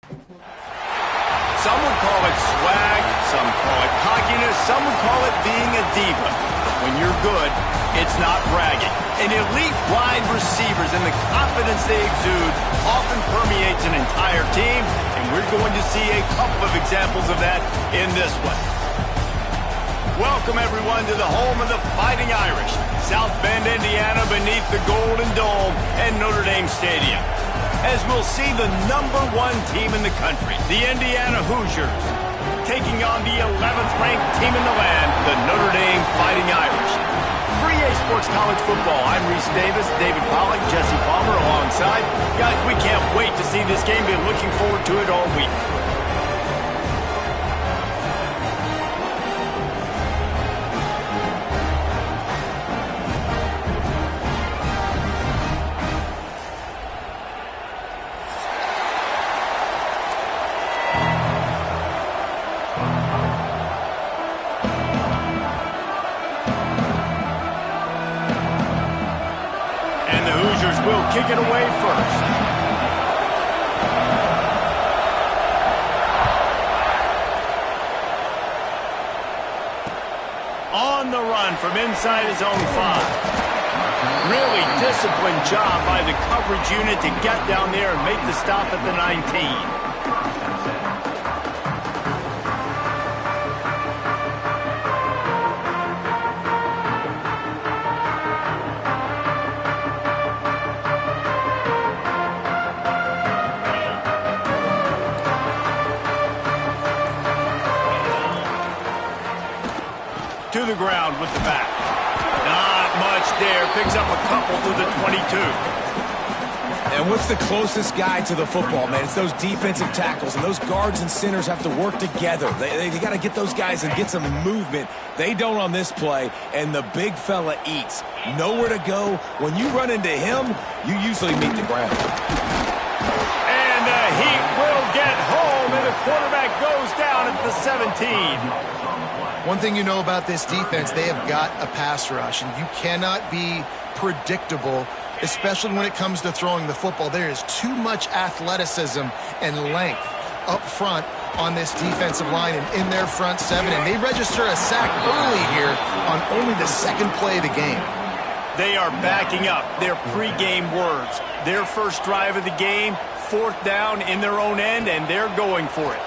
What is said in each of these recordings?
Some would call it swag, some call it cockiness, some would call it being a diva. But when you're good, it's not bragging. And elite wide receivers and the confidence they exude often permeates an entire team, and we're going to see a couple of examples of that in this one. Welcome, everyone, to the home of the Fighting Irish, South Bend, Indiana, beneath the Golden Dome and Notre Dame Stadium. As we'll see the #1 team in the country, the Indiana Hoosiers, taking on the 11th ranked team in the land, the Notre Dame Fighting Irish. For EA Sports College Football, I'm Reese Davis, David Pollack, Jesse Palmer alongside. Guys, we can't wait to see this game. Been looking forward to it all week. Will kick it away first. On the run from inside his own 5. Really disciplined job by the coverage unit to get down there and make the stop at the 19. To the ground with the back. Not much there. Picks up a couple to the 22. And what's the closest guy to the football, man? It's those defensive tackles, and those guards and centers have to work together. They got to get those guys and get some movement. They don't on this play, and the big fella eats. Nowhere to go. When you run into him, you usually meet the ground. And the Heat will get home, and the quarterback goes down at the 17. One thing you know about this defense, they have got a pass rush, and you cannot be predictable, especially when it comes to throwing the football. There is too much athleticism and length up front on this defensive line and in their front 7, and they register a sack early here on only the second play of the game. They are backing up their pregame words. Their first drive of the game, 4th down in their own end, and they're going for it.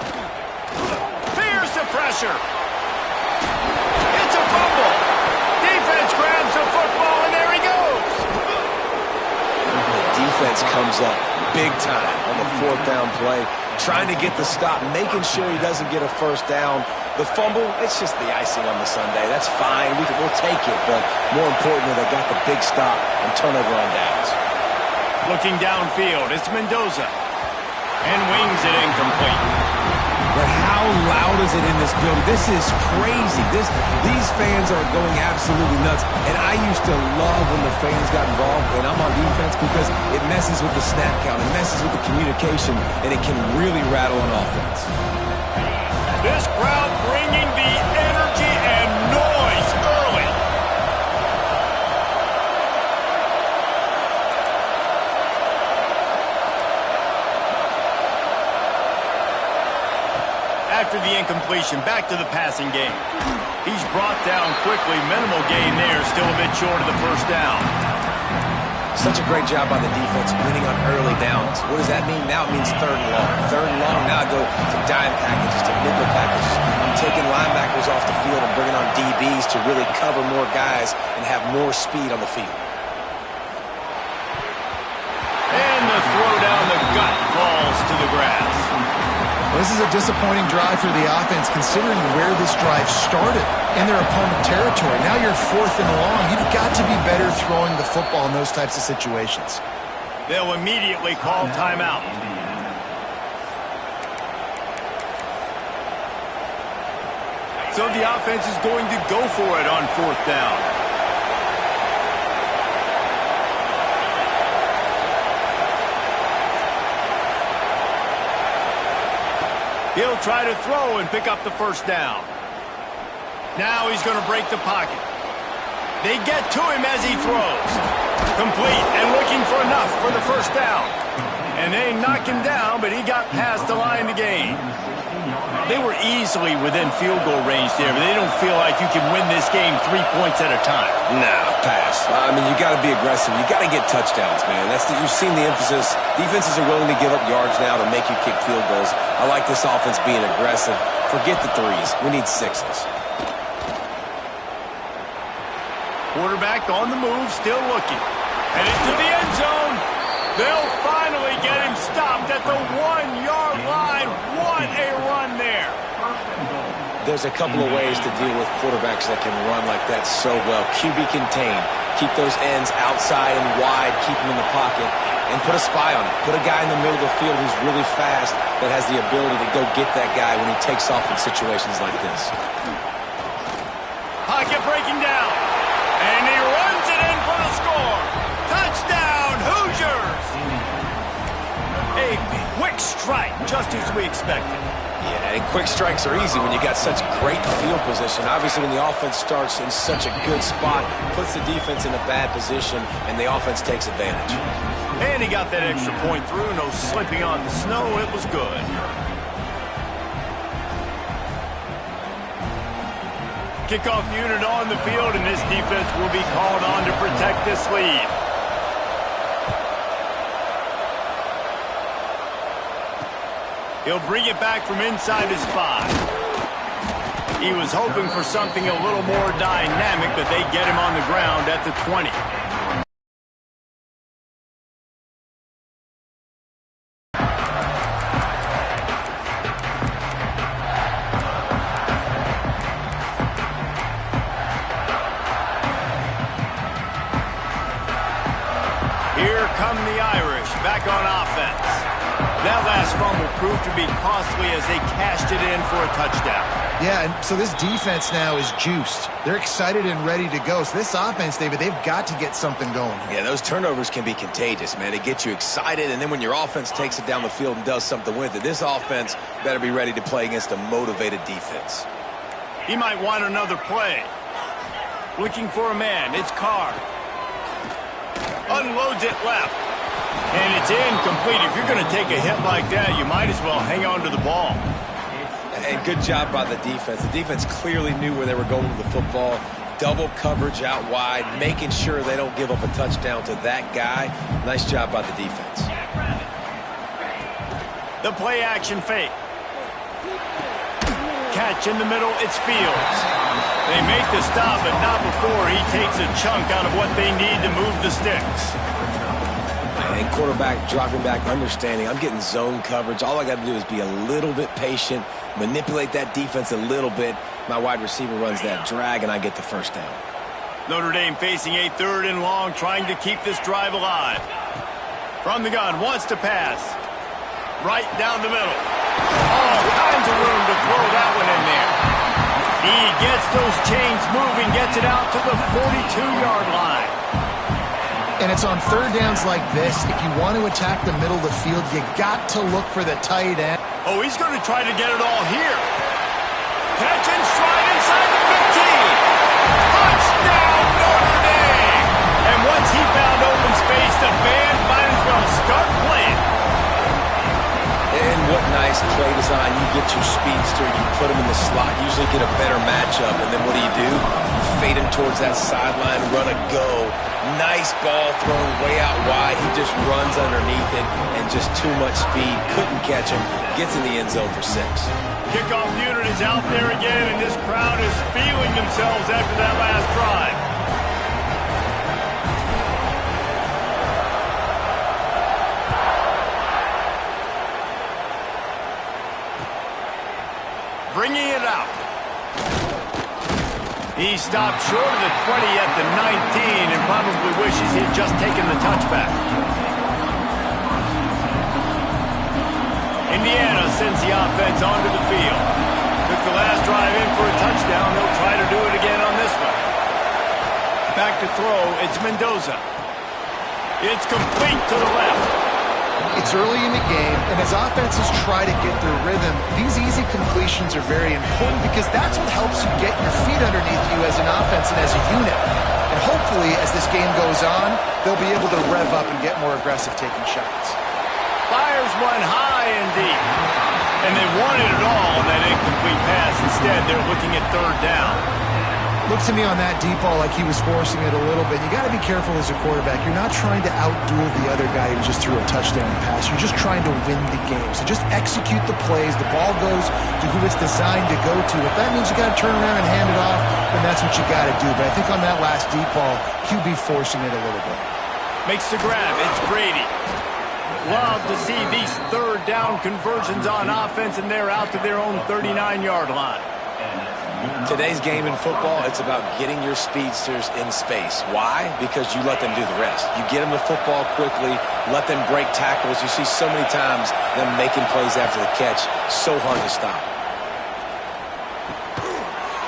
Here's the pressure. It's a fumble. Defense grabs the football, and there he goes. The defense comes up big time on the 4th down play, trying to get the stop, making sure he doesn't get a first down. The fumble, it's just the icing on the sundae. That's fine. We'll take it, but more importantly, they got the big stop and turnover on downs. Looking downfield, it's Mendoza, and wings it incomplete. But how loud is it in this building? This is crazy. These fans are going absolutely nuts. And I used to love when the fans got involved when I'm on defense because it messes with the snap count, it messes with the communication, and it can really rattle an offense. This crowd bringing the energy and noise early. After the incompletion, back to the passing game. He's brought down quickly. Minimal gain there, still a bit short of the first down. Such a great job by the defense winning on early downs. What does that mean? Now it means 3rd and long. 3rd and long, now I go to dime packages, to nickel packages. I'm taking linebackers off the field and bringing on DBs to really cover more guys and have more speed on the field. And the throw down the gut falls to the grass. This is a disappointing drive for the offense considering where this drive started in their opponent territory. Now you're 4th and long. You've got to be better throwing the football in those types of situations. They'll immediately call timeout. So the offense is going to go for it on 4th down. He'll try to throw and pick up the first down. Now he's going to break the pocket. They get to him as he throws. Complete and looking for enough for the first down. And they knocked him down, but he got past the line to gain. They were easily within field goal range there, but they don't feel like you can win this game 3 points at a time. No, pass. I mean, you got to be aggressive. You got to get touchdowns, man. You've seen the emphasis. Defenses are willing to give up yards now to make you kick field goals. I like this offense being aggressive. Forget the threes. We need sixes. Quarterback on the move, still looking. And into the end zone. They'll finally get him stopped at the 1-yard line. What a run there. There's a couple of ways to deal with quarterbacks that can run like that so well. QB contained. Keep those ends outside and wide. Keep them in the pocket. And put a spy on it. Put a guy in the middle of the field who's really fast that has the ability to go get that guy when he takes off in situations like this. Pocket breaking down. And he runs it in for the score. Touchdown, Hoosiers! A quick strike, just as we expected. Yeah, and quick strikes are easy when you got such great field position. Obviously, when the offense starts in such a good spot, puts the defense in a bad position, and the offense takes advantage. And he got that extra point through. No slipping on the snow. It was good. Kickoff unit on the field, and this defense will be called on to protect this lead. He'll bring it back from inside his 5. He was hoping for something a little more dynamic, but they get him on the ground at the 20. Here come the Irish, back on offense. That last fumble proved to be costly as they cashed it in for a touchdown. Yeah, and so this defense now is juiced. They're excited and ready to go. So this offense, David, they've got to get something going. Yeah, those turnovers can be contagious, man. They get you excited, and then when your offense takes it down the field and does something with it, this offense better be ready to play against a motivated defense. He might want another play. Looking for a man. It's Carr. Unloads it left. And it's incomplete. If you're going to take a hit like that, you might as well hang on to the ball. And good job by the defense. The defense clearly knew where they were going with the football. Double coverage out wide, making sure they don't give up a touchdown to that guy. Nice job by the defense. The play action fake. Catch in the middle, it's Fields. They make the stop, but not before he takes a chunk out of what they need to move the sticks. And quarterback dropping back, understanding I'm getting zone coverage. All I got to do is be a little bit patient, manipulate that defense a little bit. My wide receiver runs that drag, and I get the first down. Notre Dame facing a 3rd and long, trying to keep this drive alive. From the gun, wants to pass. Right down the middle. All kinds of room to throw that one in there. He gets those chains moving, gets it out to the 42-yard line. And it's on 3rd downs like this. If you want to attack the middle of the field, you got to look for the tight end. Oh, he's going to try to get it all here. Catch and stride inside the 15. Touchdown, Notre Dame. And once he found open space, the band might as well start playing. And what nice play design. You get your speedster, you put him in the slot, usually get a better matchup, and then what do? You fade him towards that sideline, run a go. Nice ball thrown way out wide. He just runs underneath it, and just too much speed. Couldn't catch him. Gets in the end zone for 6. Kickoff unit is out there again, and this crowd is feeling themselves after that last drive. Bringing it out. He stopped short of the 20 at the 19 and probably wishes he had just taken the touchback. Indiana sends the offense onto the field. Took the last drive in for a touchdown. They'll try to do it again on this one. Back to throw. It's Mendoza. It's complete to the left. It's early in the game, and as offenses try to get their rhythm, these easy completions are very important because that's what helps you get your feet underneath you as an offense and as a unit. And hopefully, as this game goes on, they'll be able to rev up and get more aggressive taking shots. Fires one high and deep. And they wanted it all on that incomplete pass. Instead, they're looking at third down. Looks to me on that deep ball like he was forcing it a little bit. You got to be careful as a quarterback. You're not trying to outduel the other guy who just threw a touchdown pass. You're just trying to win the game. So just execute the plays. The ball goes to who it's designed to go to. If that means you got to turn around and hand it off, then that's what you got to do. But I think on that last deep ball, QB forcing it a little bit. Makes the grab. It's Brady. Love to see these third down conversions on offense, and they're out to their own 39-yard line. Today's game in football, it's about getting your speedsters in space. Why? Because you let them do the rest. You get them the football quickly, let them break tackles. You see so many times them making plays after the catch. So hard to stop.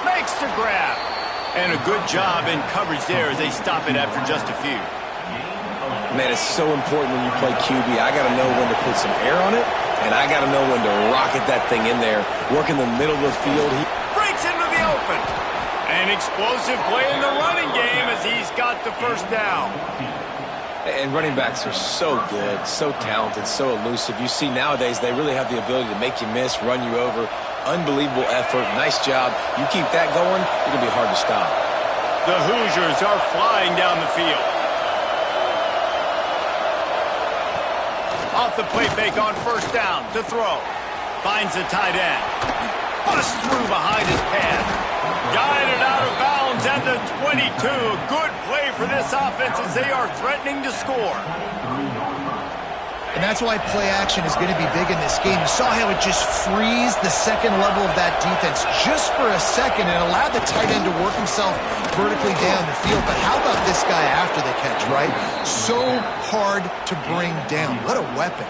Makes the grab. And a good job in coverage there as they stop it after just a few. Man, it's so important when you play QB. I got to know when to put some air on it, and I got to know when to rocket that thing in there, work in the middle of the field. Breaks into the open. An explosive play in the running game as he's got the first down. And running backs are so good, so talented, so elusive. You see nowadays they really have the ability to make you miss, run you over. Unbelievable effort. Nice job. You keep that going, it's going to be hard to stop. The Hoosiers are flying down the field. Off the play fake on first down to throw. Finds the tight end. Busts through behind his pad. Guided out of bounds at the 22. Good play for this offense as they are threatening to score. And that's why play action is going to be big in this game. You saw how it just frees the second level of that defense just for a second and allowed the tight end to work himself vertically down the field. But how about this guy after the catch, right? So hard to bring down. What a weapon.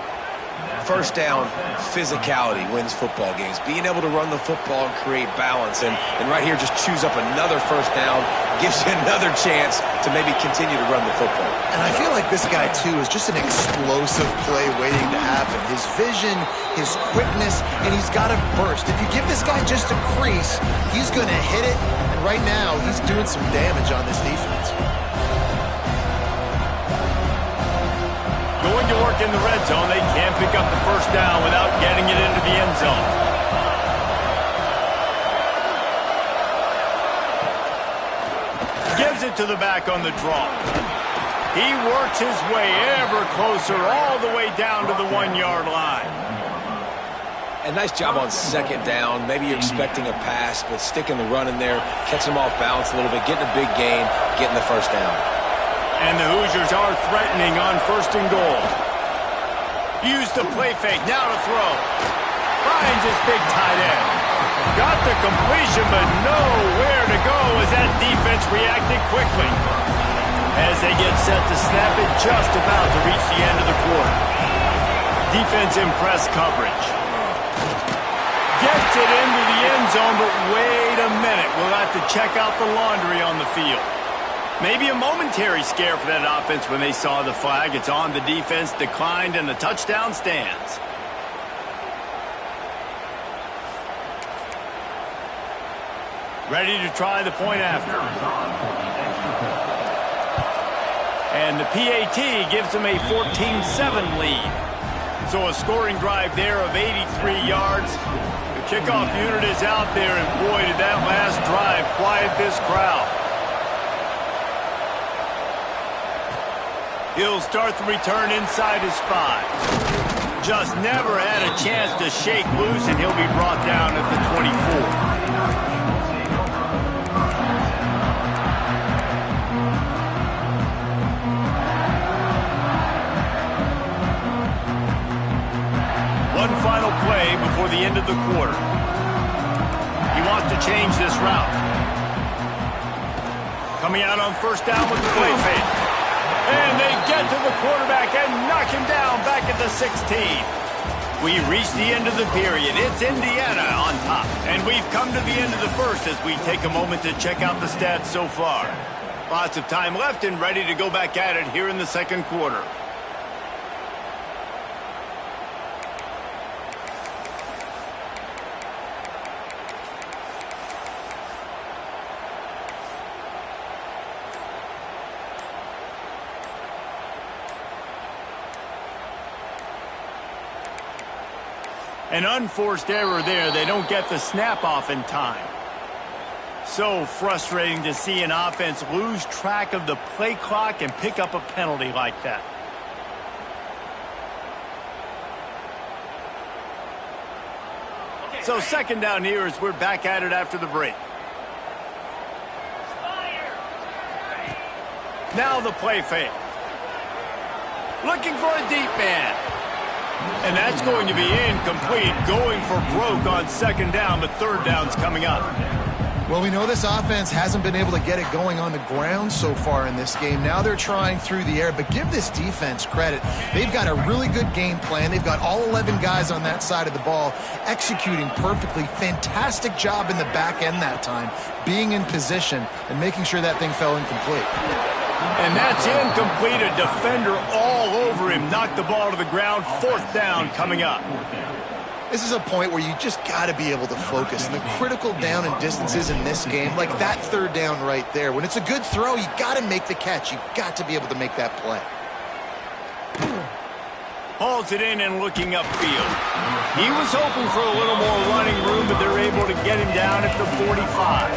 First down, physicality wins football games. Being able to run the football and create balance. And right here, just choose up another first down. Gives you another chance to maybe continue to run the football. And I feel like this guy, too, is just an explosive play waiting to happen. His vision, his quickness, and he's got a burst. If you give this guy just a crease, he's going to hit it. And right now, he's doing some damage on this defense. Going to work in the red zone. They can't pick up the first down without getting it into the end zone. Gives it to the back on the draw. He works his way ever closer all the way down to the 1-yard line. A nice job on second down. Maybe you're expecting a pass, but sticking the run in there, catching them off balance a little bit, getting a big gain, getting the first down. And the Hoosiers are threatening on first and goal. Use the play fake, now to throw. Finds his big tight end. Got the completion, but nowhere to go as that defense reacted quickly. As they get set to snap it, just about to reach the end of the quarter. Defense in press coverage. Gets it into the end zone, but wait a minute. We'll have to check out the laundry on the field. Maybe a momentary scare for that offense when they saw the flag. It's on. The defense declined, and the touchdown stands. Ready to try the point after. And the PAT gives them a 14-7 lead. So a scoring drive there of 83 yards. The kickoff unit is out there, and boy, did that last drive quiet this crowd. He'll start the return inside his 5. Just never had a chance to shake loose, and he'll be brought down at the 24. One final play before the end of the quarter. He wants to change this route. Coming out on first down with the play fake. And they get to the quarterback and knock him down back at the 16. We reached the end of the period. It's Indiana on top. And we've come to the end of the first as we take a moment to check out the stats so far. Lots of time left and ready to go back at it here in the second quarter. An unforced error there. They don't get the snap off in time. So frustrating to see an offense lose track of the play clock and pick up a penalty like that. So second down here as we're back at it after the break. Now the play fake. Looking for a deep man. And that's going to be incomplete. Going for broke on second down, but third down's coming up. Well, we know this offense hasn't been able to get it going on the ground so far in this game. Now they're trying through the air, but give this defense credit. They've got a really good game plan. They've got all 11 guys on that side of the ball executing perfectly. Fantastic job in the back end that time, being in position and making sure that thing fell incomplete. And that's incomplete. A defender all over him. Knocked the ball to the ground. Fourth down coming up. This is a point where you just got to be able to focus. And the critical down and distances in this game, like that third down right there, when it's a good throw, you got to make the catch. You've got to be able to make that play. Hauls it in and looking upfield. He was hoping for a little more running room, but they're able to get him down at the 45.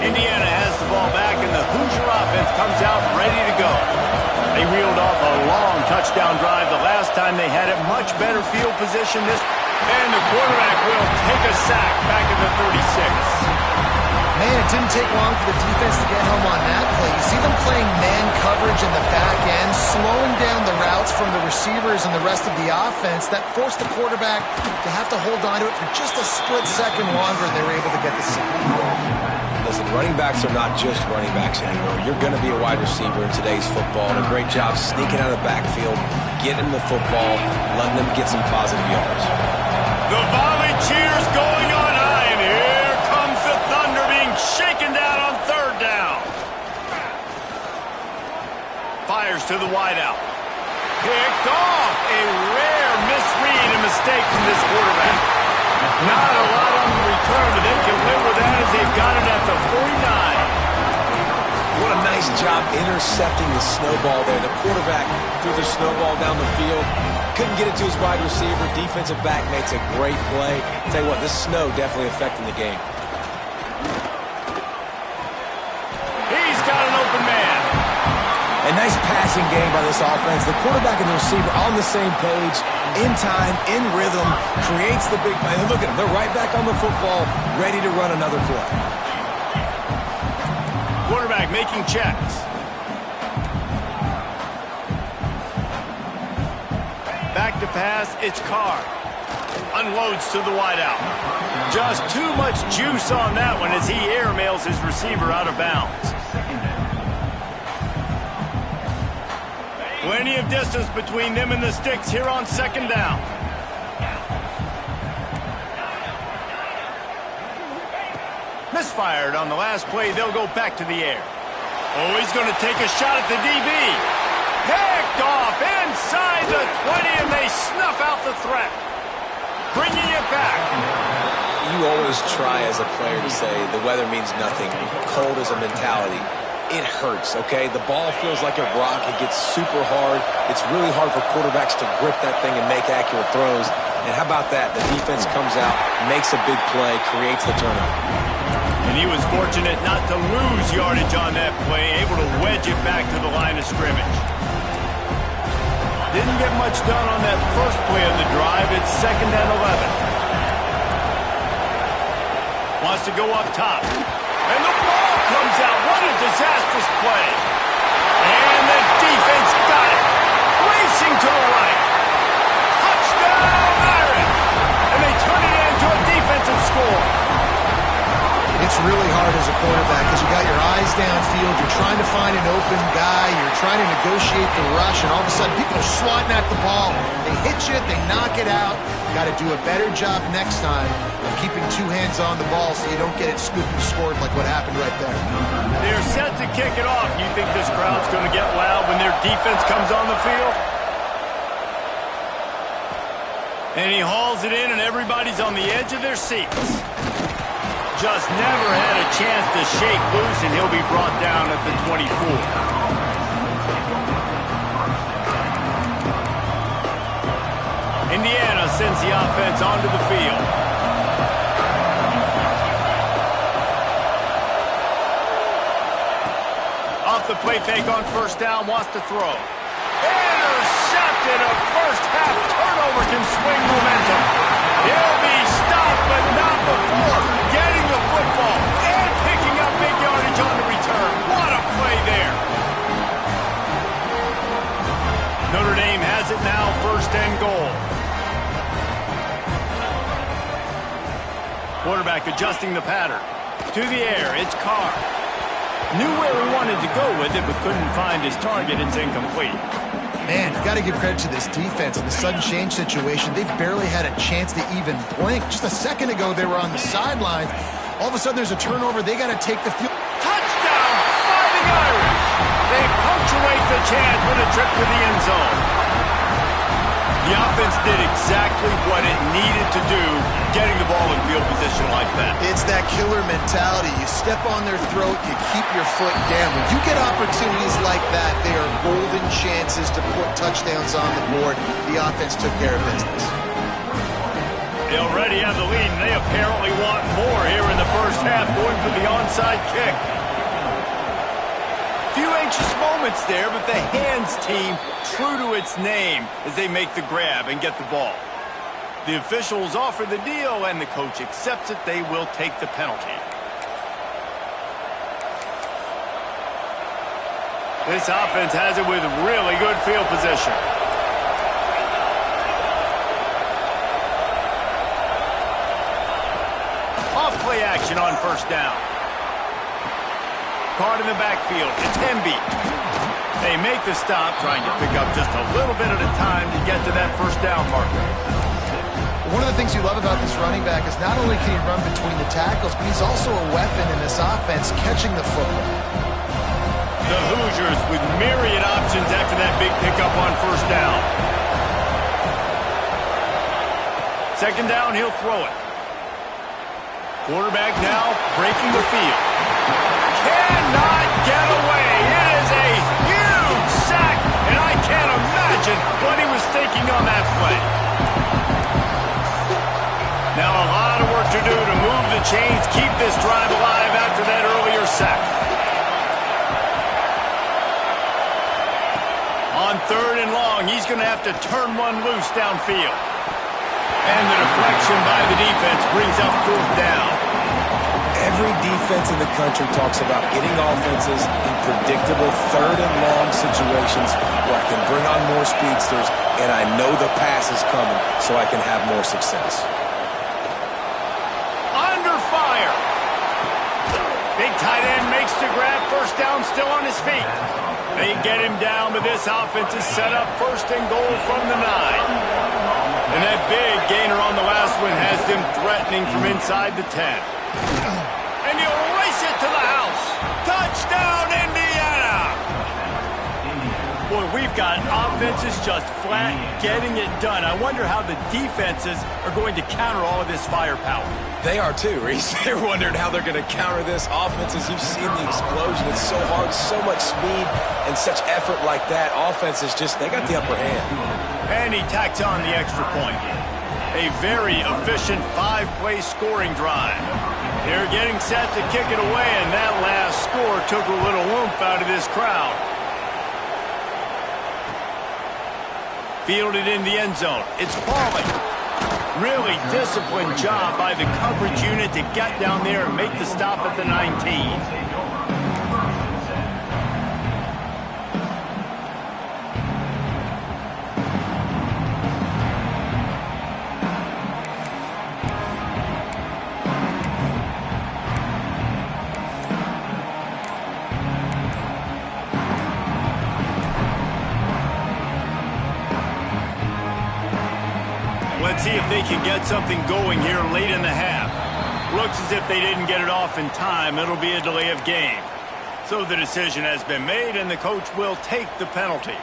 Indiana has the ball back, and the Hoosier offense comes out ready to go. They reeled off a long touchdown drive the last time they had it. Much better field position this. And the quarterback will take a sack back at the 36. Man, it didn't take long for the defense to get home on that play. You see them playing man coverage in the back end, slowing down the routes from the receivers and the rest of the offense. That forced the quarterback to have to hold on to it for just a split second longer, and they were able to get the sack. Listen, running backs are not just running backs anymore. You're going to be a wide receiver in today's football, and a great job sneaking out of the backfield, getting the football, letting them get some positive yards. The volley cheers going on high, and here comes the Thunder being shaken down on third down. Fires to the wideout. Picked off. A rare misread and mistake from this quarterback. Not a lot on the return, but they can live with that as they've got it at the 49. What a nice job intercepting the snowball there. The quarterback threw the snowball down the field. Couldn't get it to his wide receiver. Defensive back makes a great play. Tell you what, this snow definitely affecting the game. He's got an open man. A nice passing game by this offense. The quarterback and the receiver on the same page, in time, in rhythm, creates the big play. And look at them. They're right back on the football, ready to run another play. Quarterback making checks. Back to pass, it's Carr. Unloads to the wideout. Just too much juice on that one as he airmails his receiver out of bounds. Plenty of distance between them and the sticks here on second down. Misfired on the last play. They'll go back to the air. Oh, he's going to take a shot at the DB. Picked off inside the 20, and they snuff out the threat. Bringing it back. You always try as a player to say the weather means nothing. Cold is a mentality. It hurts, okay? The ball feels like a rock. It gets super hard. It's really hard for quarterbacks to grip that thing and make accurate throws. And how about that? The defense comes out, makes a big play, creates the turnover. And he was fortunate not to lose yardage on that play, able to wedge it back to the line of scrimmage. Didn't get much done on that first play of the drive. It's second and 11. Wants to go up top. And the ball comes out. What a disastrous play. And the defense got it. Racing to the right. Touchdown, Iron. And they turn it into a defensive score. It's really hard as a quarterback because you got your eyes downfield. You're trying to find an open guy. You're trying to negotiate the rush, and all of a sudden people are swatting at the ball. They hit you. They knock it out. You got to do a better job next time of keeping two hands on the ball so you don't get it scooped and scored like what happened right there. They're set to kick it off. You think this crowd's going to get loud when their defense comes on the field? And he hauls it in, and everybody's on the edge of their seats. Just never had a chance to shake loose, and he'll be brought down at the 24. onto the field. Off the play fake on first down, wants to throw. Intercepted. A first-half turnover can swing momentum. He'll be stopped, but not before getting the football and picking up big yardage on the return. What a play there. Notre Dame has it now, first and goal. Quarterback adjusting the pattern. To the air, it's Carr. Knew where he wanted to go with it, but couldn't find his target. It's incomplete. Man, you got to give credit to this defense in the sudden change situation. They barely had a chance to even blink. Just a second ago, they were on the sidelines. All of a sudden, there's a turnover. They got to take the field. Touchdown, Fighting Irish. They punctuate the chance with a trip to the end zone. The offense did exactly what it needed to do, getting the ball in field position like that. It's that killer mentality. You step on their throat, you keep your foot down. When you get opportunities like that, they are golden chances to put touchdowns on the board. The offense took care of business. They already have the lead, and they apparently want more here in the first half, going for the onside kick. Few anxious moments there, but the hands team true to its name as they make the grab and get the ball. The officials offer the deal, and the coach accepts it. They will take the penalty. This offense has it with really good field position. Off play action on first down. Caught in the backfield. It's Hemby. They make the stop, trying to pick up just a little bit at a time to get to that first down marker. One of the things you love about this running back is not only can he run between the tackles, but he's also a weapon in this offense, catching the football. The Hoosiers with myriad options after that big pickup on first down. Second down, he'll throw it. Quarterback now breaking the field. Cannot get away. It is a huge sack, and I can't imagine what he was thinking on that play. Now a lot of work to do to move the chains, keep this drive alive after that earlier sack. On third and long, he's going to have to turn one loose downfield. And the deflection by the defense brings up fourth down. Every defense in the country talks about getting offenses in predictable third and long situations where I can bring on more speedsters and I know the pass is coming so I can have more success. Under fire. Big tight end makes the grab. First down, still on his feet. They get him down, but this offense is set up first and goal from the 9. And that big gainer on the last one has them threatening from inside the 10. And he'll race it to the house. Touchdown, Indiana! Boy, we've got offenses just flat getting it done. I wonder how the defenses are going to counter all of this firepower. They are too, Reese. They're wondering how they're going to counter this offense. As you've seen the explosion, it's so hard, so much speed, and such effort like that. Offense is just, they got the upper hand. And he tacks on the extra point. A very efficient 5-play scoring drive. They're getting set to kick it away, and that last score took a little oomph out of this crowd. Fielded in the end zone. It's Pauling. Really disciplined job by the coverage unit to get down there and make the stop at the 19. Let's see if they can get something going here late in the half. Looks as if they didn't get it off in time. It'll be a delay of game. So the decision has been made, and the coach will take the penalty.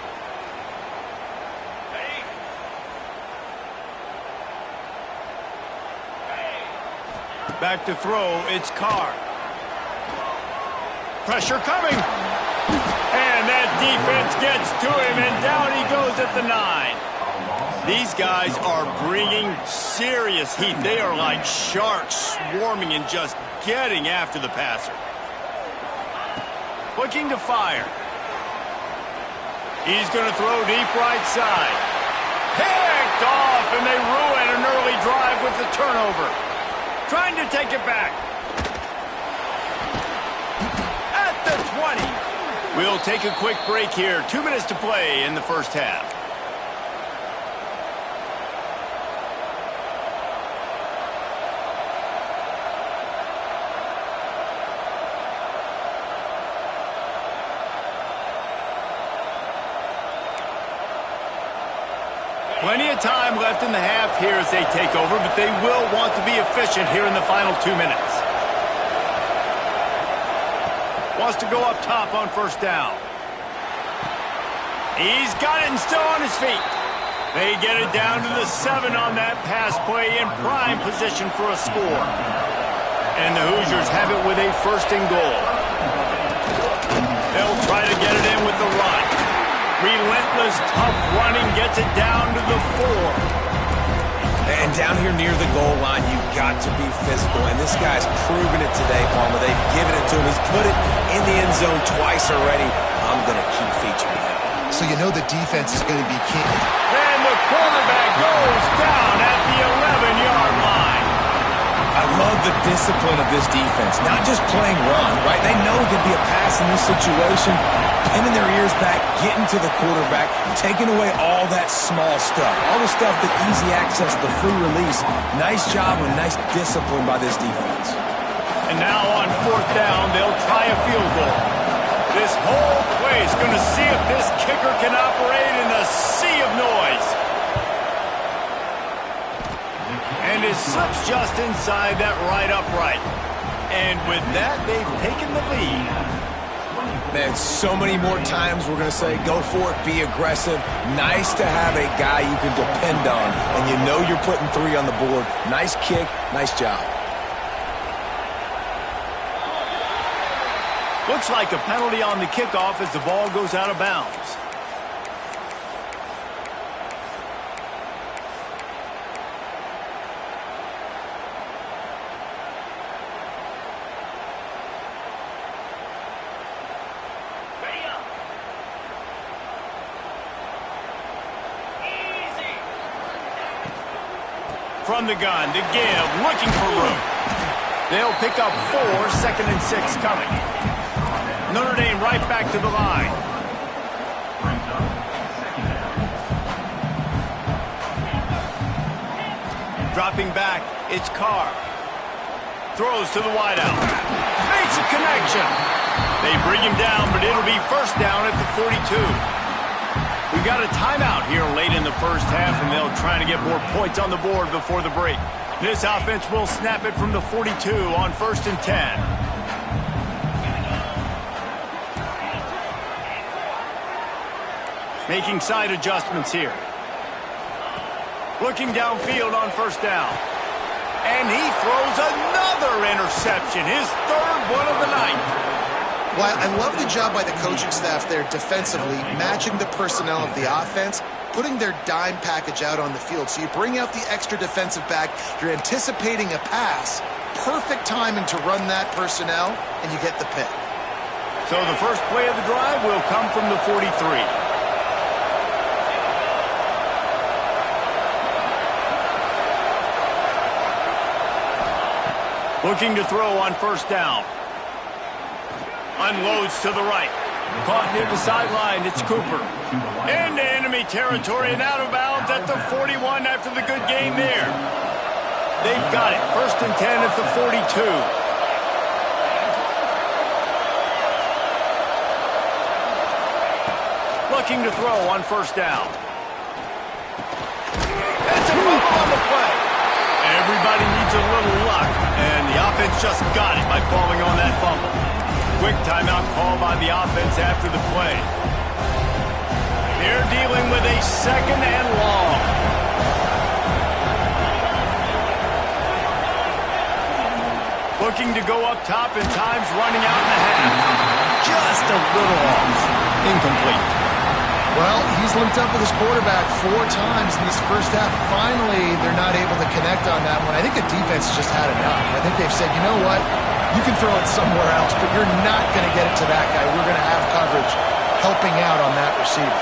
Back to throw, it's Carr. Pressure coming. And that defense gets to him, and down he goes at the 9. These guys are bringing serious heat. They are like sharks swarming and just getting after the passer. Looking to fire. He's going to throw deep right side. Picked off, and they ruin an early drive with the turnover. Trying to take it back. At the 20. We'll take a quick break here. 2 minutes to play in the first half. Plenty of time left in the half here as they take over, but they will want to be efficient here in the final 2 minutes. Wants to go up top on first down. He's got it and still on his feet. They get it down to the 7 on that pass play in prime position for a score. And the Hoosiers have it with a first and goal. They'll try to get it in with the run. Relentless, tough running gets it down to the 4. And down here near the goal line, you've got to be physical. And this guy's proven it today, Palmer. They've given it to him. He's put it in the end zone twice already. I'm going to keep featuring him. So you know the defense is going to be key. And the quarterback goes down at the 11-yard line. I love the discipline of this defense. Not just playing run, right? They know it could be a pass in this situation. Pinning their ears back, getting to the quarterback, taking away all that small stuff. All the stuff that easy access, the free release. Nice job and nice discipline by this defense. And now on fourth down, they'll try a field goal. This whole play is going to see if this kicker can operate in the sea of noise. And it slips just inside that right upright. And with that, they've taken the lead. Man, so many more times we're going to say, go for it, be aggressive. Nice to have a guy you can depend on, and you know you're putting 3 on the board. Nice kick, nice job. Looks like a penalty on the kickoff as the ball goes out of bounds. From the gun to give, looking for room. They'll pick up 4, 2nd and 6 coming. Notre Dame right back to the line. Dropping back, it's Carr. Throws to the wideout. Makes a connection. They bring him down, but it'll be first down at the 42. We've got a timeout here late in the first half, and they'll try to get more points on the board before the break. This offense will snap it from the 42 on 1st and 10. Making side adjustments here. Looking downfield on first down. And he throws another interception, his 3rd one of the night. Well, I love the job by the coaching staff there defensively, matching the personnel of the offense, putting their dime package out on the field. So you bring out the extra defensive back, you're anticipating a pass, perfect timing to run that personnel, and you get the pick. So the first play of the drive will come from the 43. Looking to throw on first down. Unloads to the right. Caught near the sideline. It's Cooper. Into enemy territory and out of bounds at the 41 after the good game there. They've got it. 1st and 10 at the 42. Looking to throw on first down. That's a fumble on the play. Everybody needs a little luck, and the offense just got it by falling on that fumble. Quick timeout call by the offense after the play. They're dealing with a 2nd and long. Looking to go up top, and time's running out in the half. Just a little off. Incomplete. Well, he's linked up with his quarterback 4 times in this first half. Finally, they're not able to connect on that one. I think the defense just had enough. I think they've said, you know what? You can throw it somewhere else, but you're not going to get it to that guy. We're going to have coverage helping out on that receiver.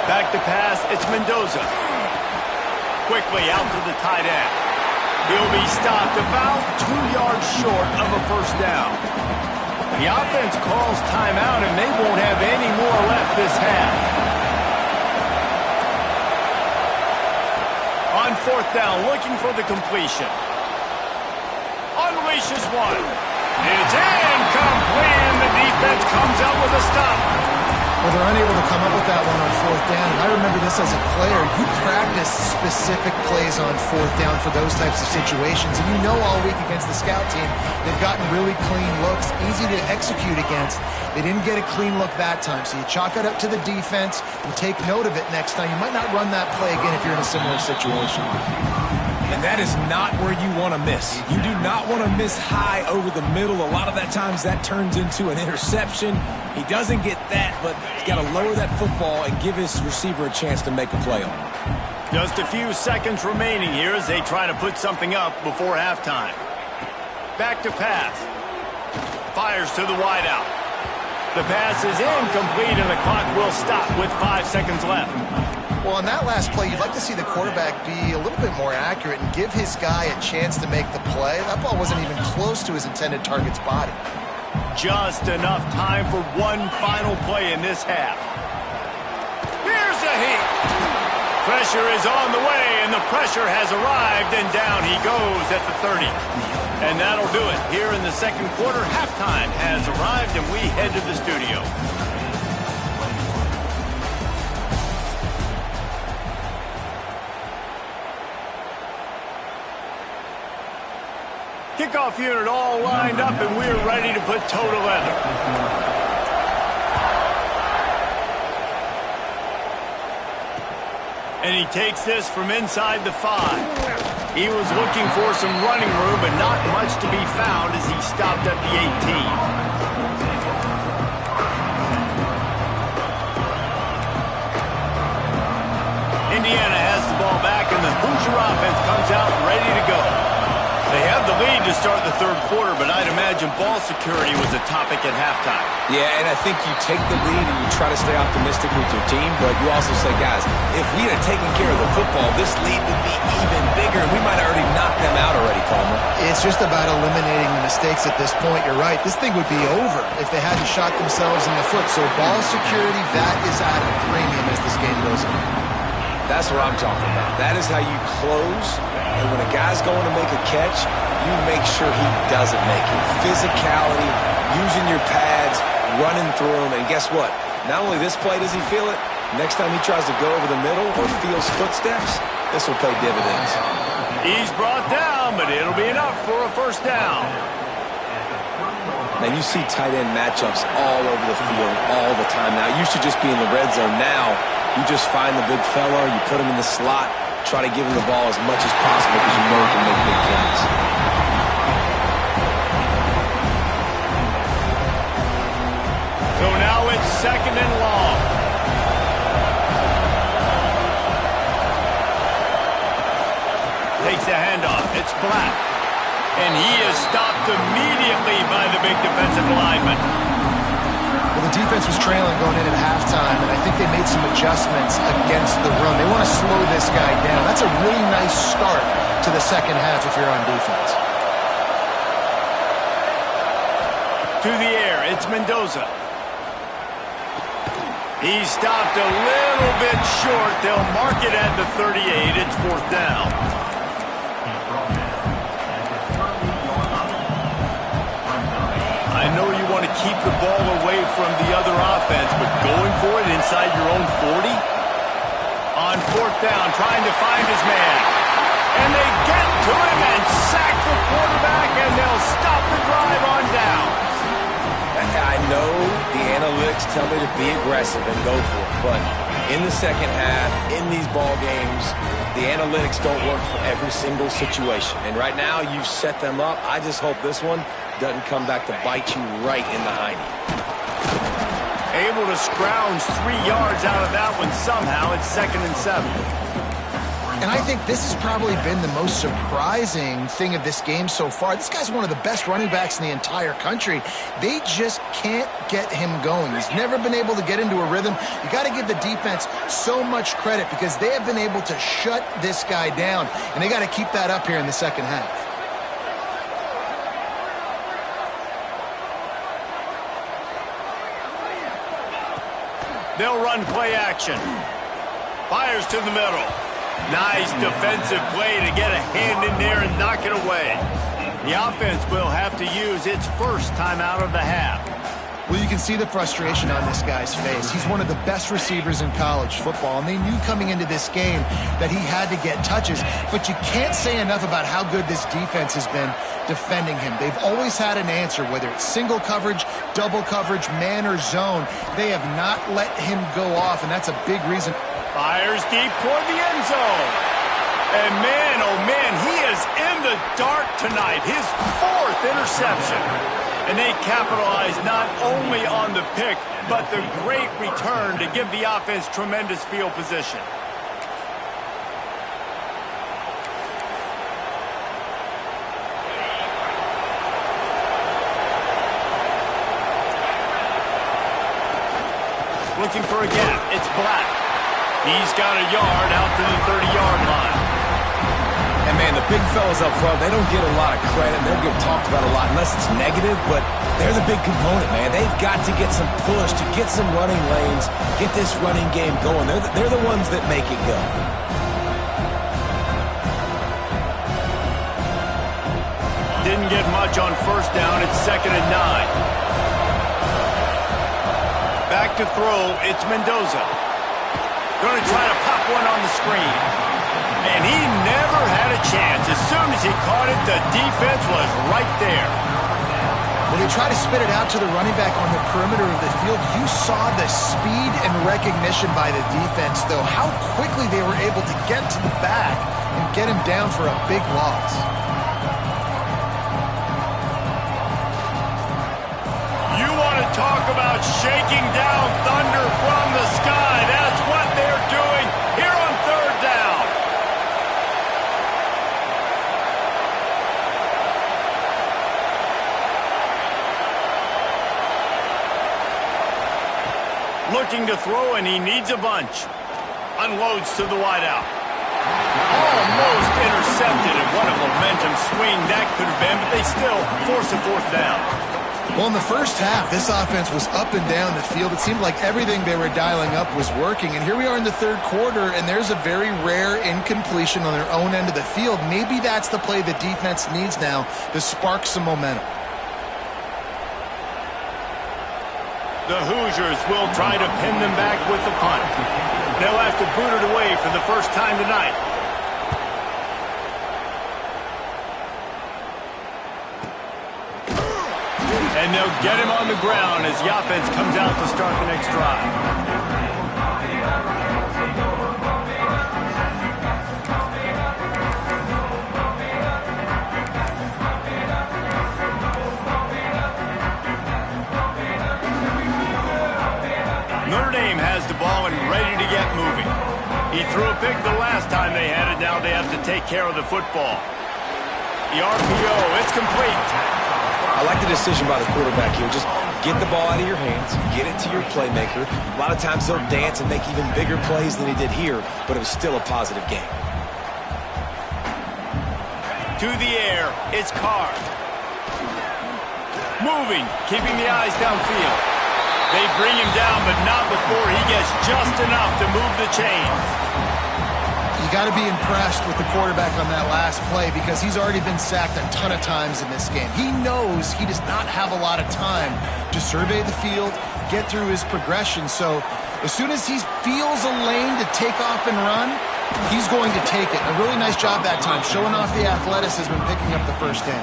Back to pass, it's Mendoza. Quickly out to the tight end. He'll be stopped about 2 yards short of a first down. The offense calls timeout, and they won't have any more left this half. On 4th down, looking for the completion. Unleashes one. It's incomplete, and the defense comes out with a stop. Well, they're unable to come up with that one on 4th down, and I remember this as a player. You practice specific plays on 4th down for those types of situations, and you know all week against the scout team, they've gotten really clean looks, easy to execute against. They didn't get a clean look that time, so you chalk it up to the defense and take note of it next time. You might not run that play again if you're in a similar situation. And that is not where you want to miss. You do not want to miss high over the middle. A lot of that times that turns into an interception. He doesn't get that, but he's got to lower that football and give his receiver a chance to make a play on it. Just a few seconds remaining here as they try to put something up before halftime. Back to pass. Fires to the wideout. The pass is incomplete, and the clock will stop with 5 seconds left. Well, on that last play, you'd like to see the quarterback be a little bit more accurate and give his guy a chance to make the play. That ball wasn't even close to his intended target's body. Just enough time for one final play in this half. Here's a heat. Pressure is on the way, and the pressure has arrived, and down he goes at the 30. And that'll do it. Here in the second quarter, halftime has arrived, and we head to the studio. Kickoff unit all lined up, and we're ready to put toe to leather. And he takes this from inside the 5. He was looking for some running room, but not much to be found as he stopped at the 18. Indiana has the ball back, and the Hoosier offense comes out ready to go. They have the lead to start the third quarter, but I'd imagine ball security was a topic at halftime. Yeah, and I think you take the lead and you try to stay optimistic with your team, but you also say, guys, if we had taken care of the football, this lead would be even bigger, and we might have already knocked them out already, Palmer. It's just about eliminating the mistakes at this point. You're right. This thing would be over if they hadn't shot themselves in the foot. So ball security, that is at a premium as this game goes on. That's what I'm talking about. That is how you close. And when a guy's going to make a catch, you make sure he doesn't make it. Physicality, using your pads, running through them. And guess what? Not only this play does he feel it, next time he tries to go over the middle or feels footsteps, this will pay dividends. He's brought down, but it'll be enough for a first down. Man, you see tight end matchups all over the field all the time now. It used to just be in the red zone. Now, you just find the big fella, you put him in the slot, try to give him the ball as much as possible because you know he can make big plays. So now it's 2nd and long. Takes the handoff. It's Black. And he is stopped immediately by the big defensive lineman. Well, the defense was trailing going in at halftime, and I think they made some adjustments against the run. They want to slow this guy down. That's a really nice start to the second half if you're on defense. To the air, it's Mendoza. He's stopped a little bit short. They'll mark it at the 38. It's 4th down. I know you want to keep the ball away from the other offense, but going for it inside your own 40? On 4th down, trying to find his man. And they get to him and sack the quarterback, and they'll stop the drive on downs. I know the analytics tell me to be aggressive and go for it, but in the second half, in these ball games, the analytics don't work for every single situation. And right now, you've set them up. I just hope this one doesn't come back to bite you right in the hiney. Able to scrounge 3 yards out of that one somehow. It's 2nd and 7. And I think this has probably been the most surprising thing of this game so far. This guy's one of the best running backs in the entire country. They just can't get him going. He's never been able to get into a rhythm. You got to give the defense so much credit because they have been able to shut this guy down, and they got to keep that up here in the second half. They'll run play action. Fires to the middle. Nice defensive play to get a hand in there and knock it away. The offense will have to use its first timeout of the half. Well, you can see the frustration on this guy's face. He's one of the best receivers in college football, and they knew coming into this game that he had to get touches, but you can't say enough about how good this defense has been defending him. They've always had an answer, whether it's single coverage, double coverage, man or zone. They have not let him go off, and that's a big reason. Fires deep toward the end zone. And man, oh man, he is in the dark tonight. His 4th interception. And they capitalize not only on the pick, but the great return to give the offense tremendous field position. Looking for a gap. It's Black. He's got a yard out to the 30-yard line. And, man, the big fellas up front, they don't get a lot of credit. They don't get talked about a lot unless it's negative, but they're the big component, man. They've got to get some push to get some running lanes, get this running game going. They're the ones that make it go. Didn't get much on first down. It's 2nd and 9. Back to throw. It's Mendoza. Going to try to pop one on the screen. And he never had a chance. As soon as he caught it, the defense was right there. When they try to spit it out to the running back on the perimeter of the field, you saw the speed and recognition by the defense, though, how quickly they were able to get to the back and get him down for a big loss. You want to talk about shaking down thunder from the sky. That's what they're doing here on 3rd down. Looking to throw, and he needs a bunch. Unloads to the wideout. Almost intercepted, and what a momentum swing that could have been, but they still force a 4th down. Well, in the first half, this offense was up and down the field. It seemed like everything they were dialing up was working. And here we are in the 3rd quarter, and there's a very rare incompletion on their own end of the field. Maybe that's the play the defense needs now to spark some momentum. The Hoosiers will try to pin them back with the punt. They'll have to boot it away for the first time tonight. And they'll get him on the ground as the offense comes out to start the next drive. Notre Dame has the ball and ready to get moving. He threw a pick the last time they had it. Now they have to take care of the football. The RPO, it's complete. I like the decision by the quarterback here. Just get the ball out of your hands, get it to your playmaker. A lot of times he'll dance and make even bigger plays than he did here, but it was still a positive game. To the air, it's Carr. Moving, keeping the eyes downfield. They bring him down, but not before he gets just enough to move the chains. You got to be impressed with the quarterback on that last play because he's already been sacked a ton of times in this game. He knows he does not have a lot of time to survey the field, get through his progression. So as soon as he feels a lane to take off and run, he's going to take it. A really nice job that time, showing off the athleticism and picking up the first down.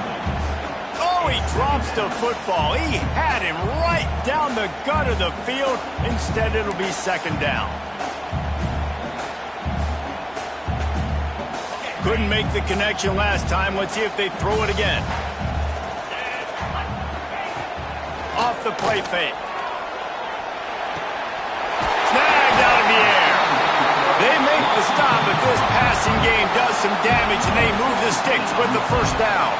Oh, he drops the football. He had him right down the gut of the field. Instead, it'll be 2nd down. Couldn't make the connection last time. Let's see if they throw it again. Off the play fake. game does some damage, and they move the sticks with the first down.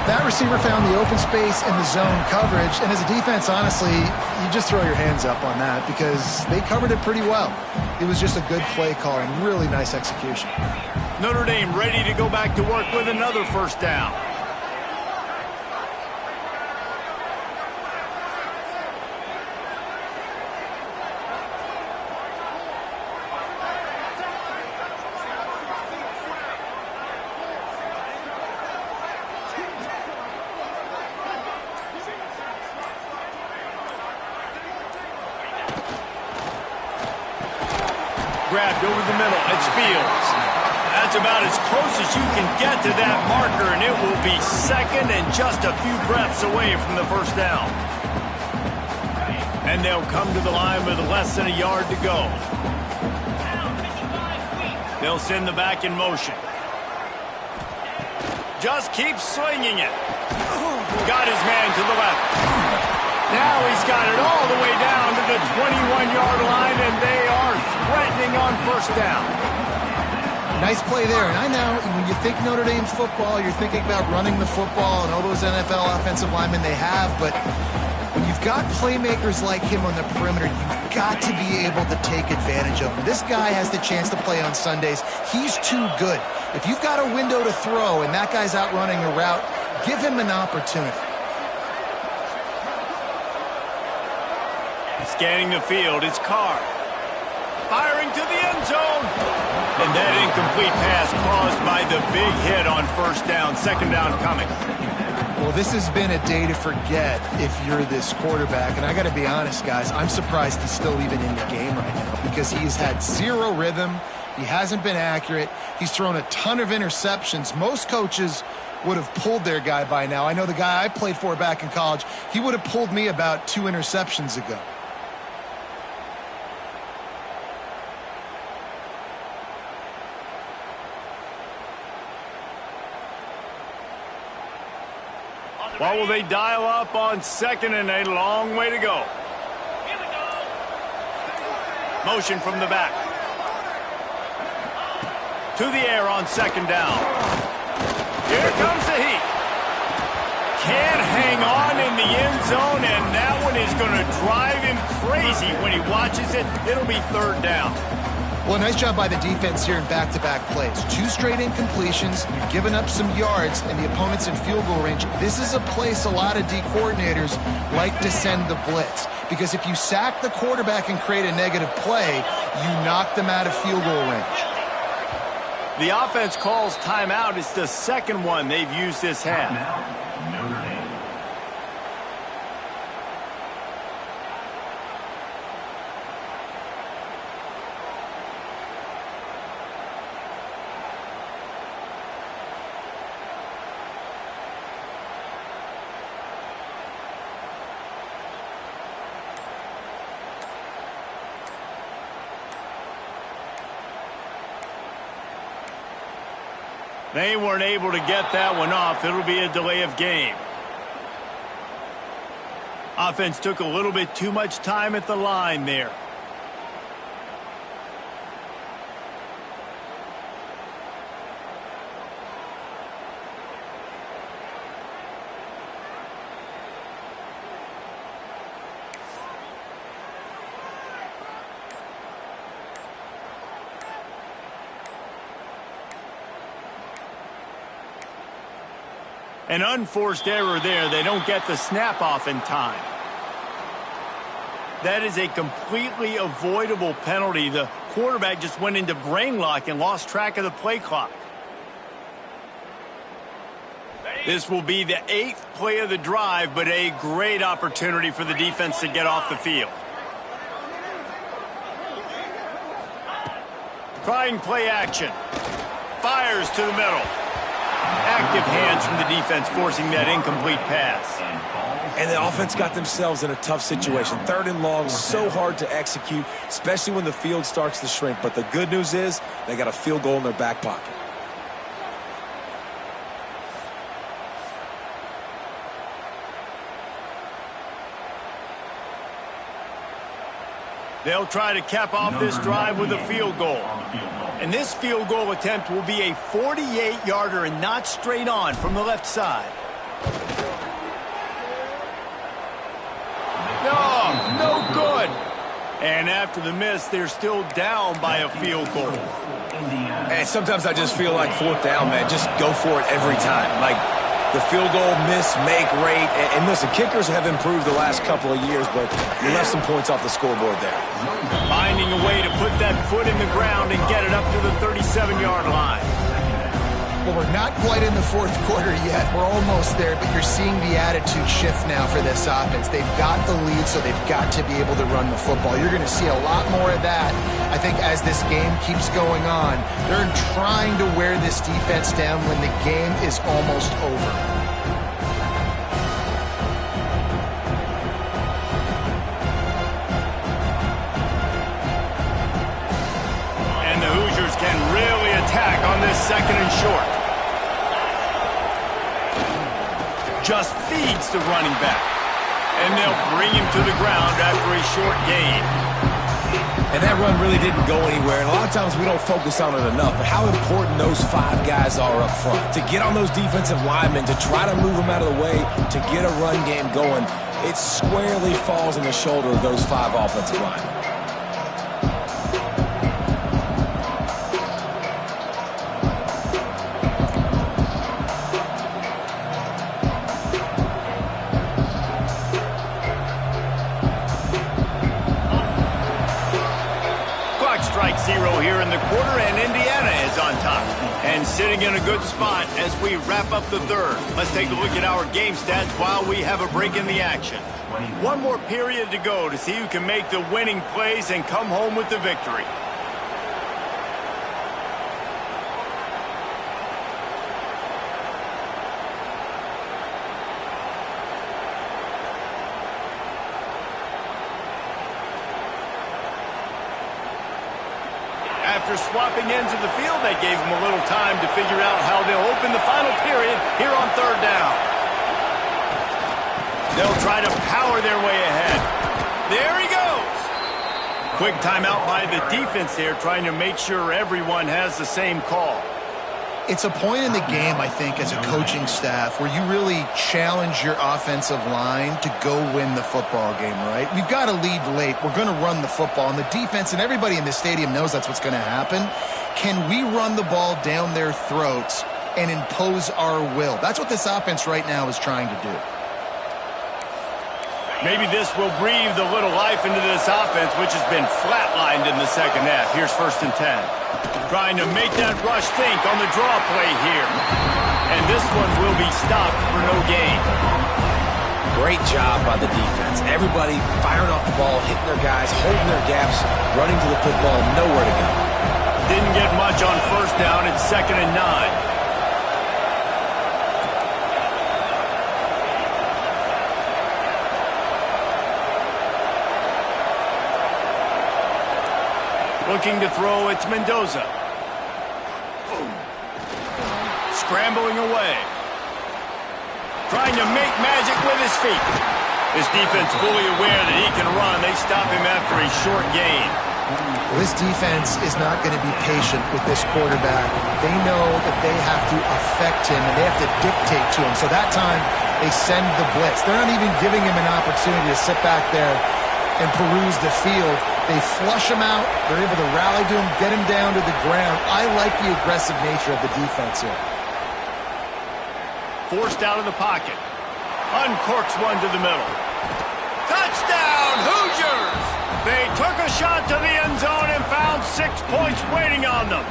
That receiver found the open space in the zone coverage, and as a defense, honestly, you just throw your hands up on that because they covered it pretty well. It was just a good play call and really nice execution. Notre Dame ready to go back to work with another first down. Grabbed over the middle. It's Fields. That's about as close as you can get to that marker, and it will be second and just a few breaths away from the first down. And they'll come to the line with less than a yard to go. They'll send the back in motion. Just keep swinging it. Got his man to the left. Now he's got it all the way down to the 21-yard line, and they are threatening on first down. Nice play there. And I know when you think Notre Dame football, you're thinking about running the football and all those NFL offensive linemen they have. But when you've got playmakers like him on the perimeter, you've got to be able to take advantage of him. This guy has the chance to play on Sundays. He's too good. If you've got a window to throw and that guy's out running a route, give him an opportunity. Scanning the field, it's Carr. Firing to the end zone. And that incomplete pass caused by the big hit on first down. Second down coming. Well, this has been a day to forget if you're this quarterback. And I got to be honest, guys, I'm surprised he's still even in the game right now because he's had zero rhythm. He hasn't been accurate. He's thrown a ton of interceptions. Most coaches would have pulled their guy by now. I know the guy I played for back in college, he would have pulled me about 2 interceptions ago. What will they dial up on second and a long way to go? Motion from the back. To the air on second down. Here comes the heat. Can't hang on in the end zone, and that one is going to drive him crazy when he watches it. It'll be third down. Well, nice job by the defense here in back-to-back plays. 2 straight incompletions. You've given up some yards, and the opponent's in field goal range. This is a place a lot of D coordinators like to send the blitz. Because if you sack the quarterback and create a negative play, you knock them out of field goal range. The offense calls timeout. It's the second one they've used this half. They weren't able to get that one off. It'll be a delay of game. Offense took a little bit too much time at the line there. An unforced error there. They don't get the snap off in time. That is a completely avoidable penalty. The quarterback just went into brain lock and lost track of the play clock. This will be the 8th play of the drive, but a great opportunity for the defense to get off the field. Trying play action. Fires to the middle. Active hands from the defense forcing that incomplete pass. And the offense got themselves in a tough situation. 3rd and long, so hard to execute, especially when the field starts to shrink. But the good news is they got a field goal in their back pocket. They'll try to cap off this drive with a field goal. And this field goal attempt will be a 48-yarder and not straight on from the left side. No good. And after the miss, they're still down by a field goal. And sometimes I just feel like fourth down, man. Just go for it every time. Like the field goal miss, make rate. And listen, kickers have improved the last couple of years, but you left some points off the scoreboard there. Finding a way to put that foot in the ground and get it up to the 37-yard line. Well, we're not quite in the fourth quarter yet. We're almost there, but you're seeing the attitude shift now for this offense. They've got the lead, so they've got to be able to run the football. You're going to see a lot more of that, I think, as this game keeps going on. They're trying to wear this defense down when the game is almost over. And the Hoosiers can really attack on this second and short. Just feeds the running back. And they'll bring him to the ground after a short gain. And that run really didn't go anywhere. And a lot of times we don't focus on it enough. But how important those five guys are up front. To get on those defensive linemen, to try to move them out of the way, to get a run game going, it squarely falls on the shoulder of those five offensive linemen. Strike zero here in the quarter, and Indiana is on top. And sitting in a good spot as we wrap up the third. Let's take a look at our game stats while we have a break in the action. One more period to go to see who can make the winning plays and come home with the victory. After swapping ends of the field, that gave them a little time to figure out how they'll open the final period here on third down. They'll try to power their way ahead. There he goes. Quick timeout by the defense there, trying to make sure everyone has the same call. It's a point in the game, I think, as a coaching staff where you really challenge your offensive line to go win the football game, right? We've got to lead late. We're going to run the football. And the defense and everybody in the stadium knows that's what's going to happen. Can we run the ball down their throats and impose our will? That's what this offense right now is trying to do. Maybe this will breathe a little life into this offense, which has been flatlined in the second half. Here's 1st and 10. Trying to make that rush think on the draw play here. And this one will be stopped for no gain. Great job by the defense. Everybody firing off the ball, hitting their guys, holding their gaps, running to the football, nowhere to go. Didn't get much on 1st down. It's 2nd and 9. Looking to throw, it's Mendoza. Scrambling away. Trying to make magic with his feet. This defense fully aware that he can run. They stop him after a short gain. Well, this defense is not going to be patient with this quarterback. They know that they have to affect him and they have to dictate to him. So that time, they send the blitz. They're not even giving him an opportunity to sit back there and peruse the field. They flush him out. They're able to rally to him, get him down to the ground. I like the aggressive nature of the defense here. Forced out of the pocket. Uncorks one to the middle. Touchdown, Hoosiers! They took a shot to the end zone and found 6 points waiting on them.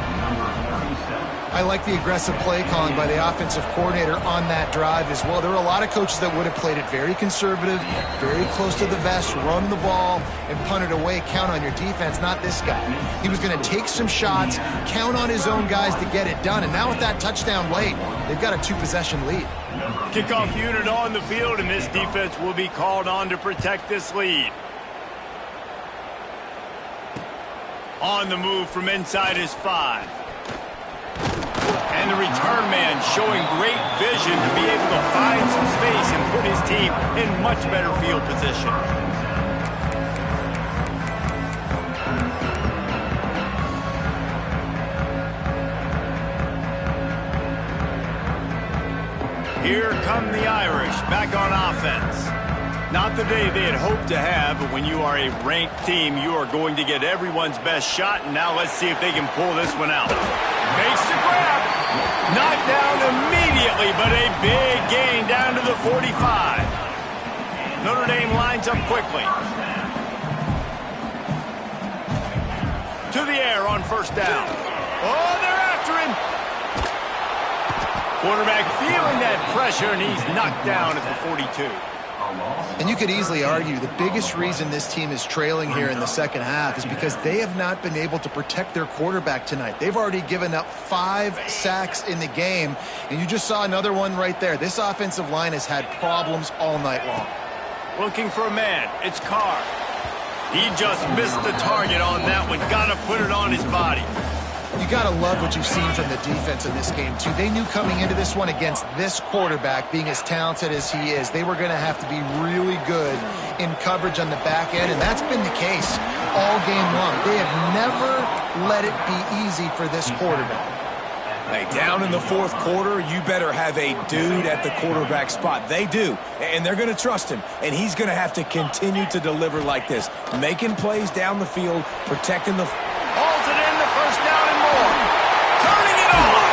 I like the aggressive play calling by the offensive coordinator on that drive as well. There were a lot of coaches that would have played it very conservative, very close to the vest, run the ball, and punt it away. Count on your defense, not this guy. He was going to take some shots, count on his own guys to get it done. And now with that touchdown late, they've got a 2-possession lead. Kickoff unit on the field, and this defense will be called on to protect this lead. On the move from inside his 5. And the return man showing great vision to be able to find some space and put his team in much better field position. come the Irish, back on offense. Not the day they had hoped to have, but when you are a ranked team, you are going to get everyone's best shot, and now let's see if they can pull this one out. Makes the grab. Knocked down immediately, but a big gain down to the 45. Notre Dame lines up quickly. To the air on first down. Oh, they're after him. Quarterback feeling that pressure, and he's knocked down at the 42. And you could easily argue the biggest reason this team is trailing here in the second half is because they have not been able to protect their quarterback tonight. They've already given up 5 sacks in the game, and you just saw another one right there. This offensive line has had problems all night long. Looking for a man. It's Carr. He just missed the target on that one. Got to put it on his body. You got to love what you've seen from the defense in this game, too. They knew coming into this one against this quarterback, being as talented as he is, they were going to have to be really good in coverage on the back end, and that's been the case all game long. They have never let it be easy for this quarterback. Hey, down in the fourth quarter, you better have a dude at the quarterback spot. They do, and they're going to trust him, and he's going to have to continue to deliver like this, making plays down the field, protecting the... Hauls it in, the first down and more. Turning it on.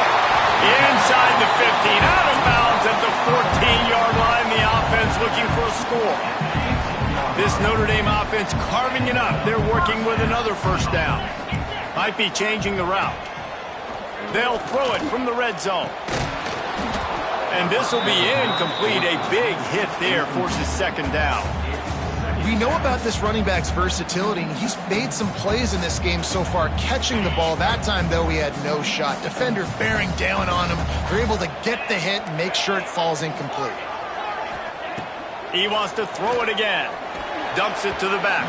Inside the 15, out of bounds at the 14-yard line. The offense looking for a score. This Notre Dame offense carving it up. They're working with another first down. Might be changing the route. They'll throw it from the red zone. And this will be incomplete. A big hit there forces second down. We know about this running back's versatility, and he's made some plays in this game so far, catching the ball. That time, though, he had no shot. Defender bearing down on him. They're able to get the hit and make sure it falls incomplete. He wants to throw it again. Dumps it to the back.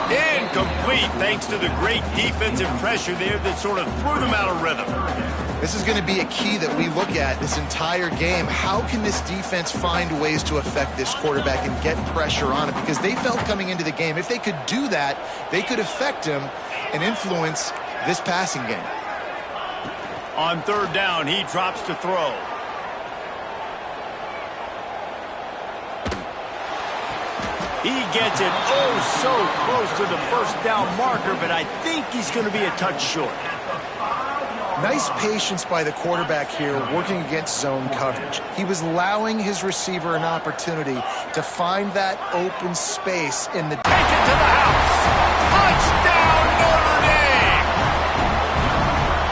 Incomplete, thanks to the great defensive pressure there that sort of threw them out of rhythm. This is going to be a key that we look at this entire game. How can this defense find ways to affect this quarterback and get pressure on him? Because they felt coming into the game, if they could do that, they could affect him and influence this passing game. On third down, he drops to throw. He gets it so close to the first down marker, but I think he's going to be a touch short. Nice patience by the quarterback here working against zone coverage. He was allowing his receiver an opportunity to find that open space in the... Take it to the house! Touchdown, Notre Dame!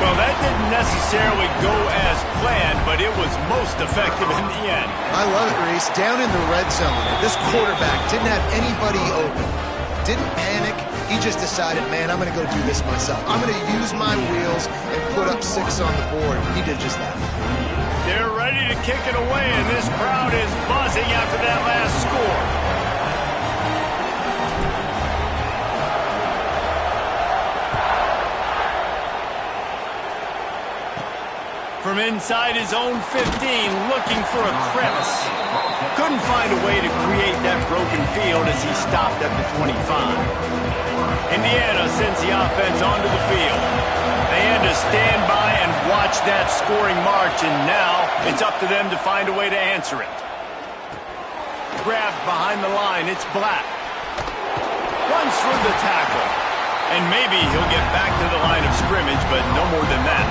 Well, that didn't necessarily go as planned, but it was most effective in the end. I love it, Reese. Down in the red zone, this quarterback didn't have anybody open. Didn't panic. He just decided, man, I'm going to go do this myself. I'm going to use my wheels and put up 6 on the board. He did just that. They're ready to kick it away, and this crowd is buzzing after that last score. From inside his own 15, looking for a crevice. Couldn't find a way to create that broken field as he stopped at the 25. Indiana sends the offense onto the field. They had to stand by and watch that scoring march, and now it's up to them to find a way to answer it. Grabbed behind the line, it's Black. Runs through the tackle. And maybe he'll get back to the line of scrimmage, but no more than that.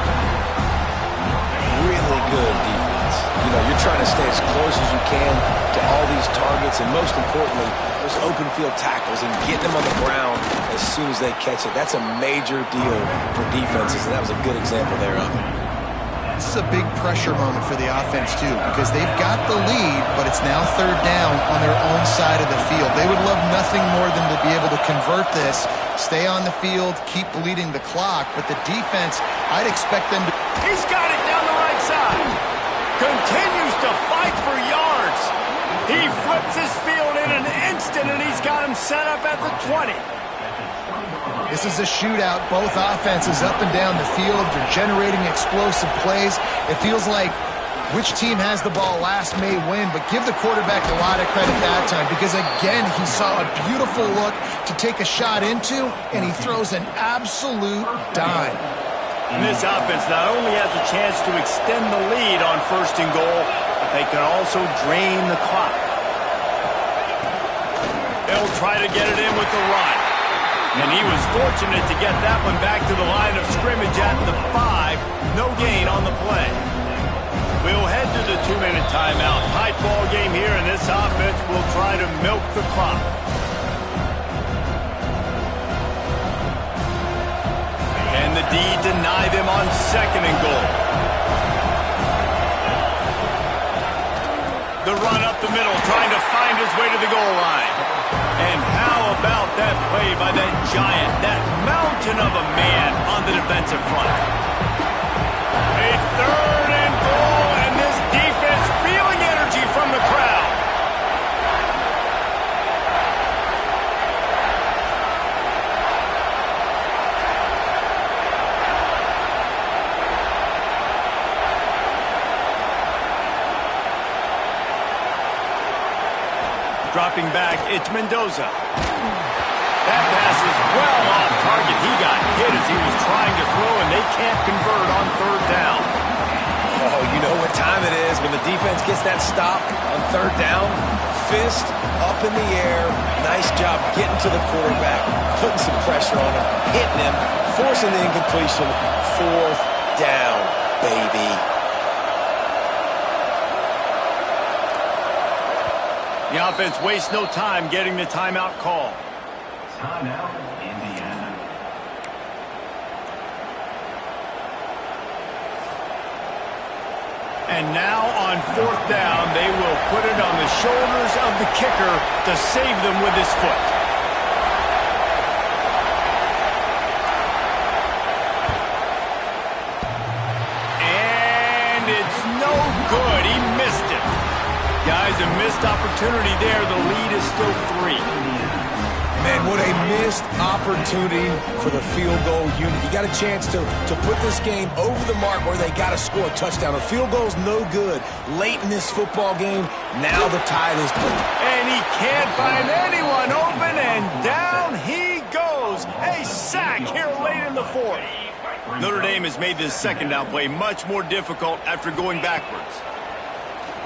Really good defense. You know, you're trying to stay as close as you can to all these targets, and most importantly, those open field tackles and getting them on the ground as soon as they catch it. That's a major deal for defenses, and that was a good example there of it. This is a big pressure moment for the offense, too, because they've got the lead, but it's now third down on their own side of the field. They would love nothing more than to be able to convert this, stay on the field, keep bleeding the clock, but the defense, I'd expect them to... He's got it down the right side. Continues to fight for yards. He flips his field in an instant, and he's got him set up at the 20. This is a shootout. Both offenses up and down the field. They're generating explosive plays. It feels like which team has the ball last may win, but give the quarterback a lot of credit that time because, again, he saw a beautiful look to take a shot into, and he throws an absolute dime. And this offense not only has a chance to extend the lead on 1st and goal, but They can also drain the clock. They'll try to get it in with the run. And he was fortunate to get that one back to the line of scrimmage at the 5. No gain on the play. We'll head to the 2-minute timeout. Tight ball game here, and this offense will try to milk the clock. And the D deny them on 2nd and goal. The run up the middle, trying to find his way to the goal line. And how about that play by that giant, that mountain of a man on the defensive front? A 3rd and goal, and this defense feeling energy from the crowd. Dropping back, it's Mendoza. That pass is well off target. He got hit as he was trying to throw, and they can't convert on 3rd down. Oh, you know what time it is when the defense gets that stop on 3rd down. Fist up in the air. Nice job getting to the quarterback, putting some pressure on him, hitting him, forcing the incompletion. 4th down, baby. The offense wastes no time getting the timeout call. Timeout, Indiana. And now on 4th down, they will put it on the shoulders of the kicker to save them with his foot. And it's no good. He missed it. Guys, a missed opportunity there. The lead is still 3. Man, what a missed opportunity for the field goal unit. You got a chance to put this game over the mark where they got to score a touchdown. A field goal's no good late in this football game. Now the tide is turned. And he can't find anyone open, and down he goes. A sack here late in the 4th. Notre Dame has made this 2nd down play much more difficult after going backwards.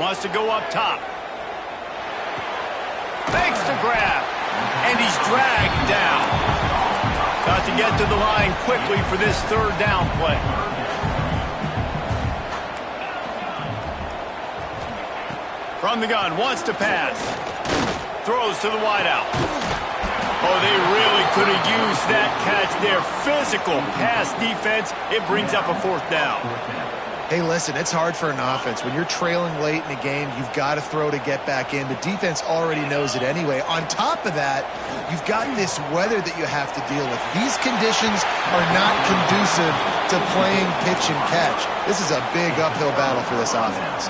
Wants to go up top. Makes the grab. And he's dragged down. Got to get to the line quickly for this 3rd down play. From the gun, wants to pass. Throws to the wideout. Oh, they really could have used that catch there. Physical pass defense. It brings up a 4th down. Hey, listen, it's hard for an offense. When you're trailing late in a game, you've got to throw to get back in. The defense already knows it anyway. On top of that, you've got this weather that you have to deal with. These conditions are not conducive to playing pitch and catch. This is a big uphill battle for this offense.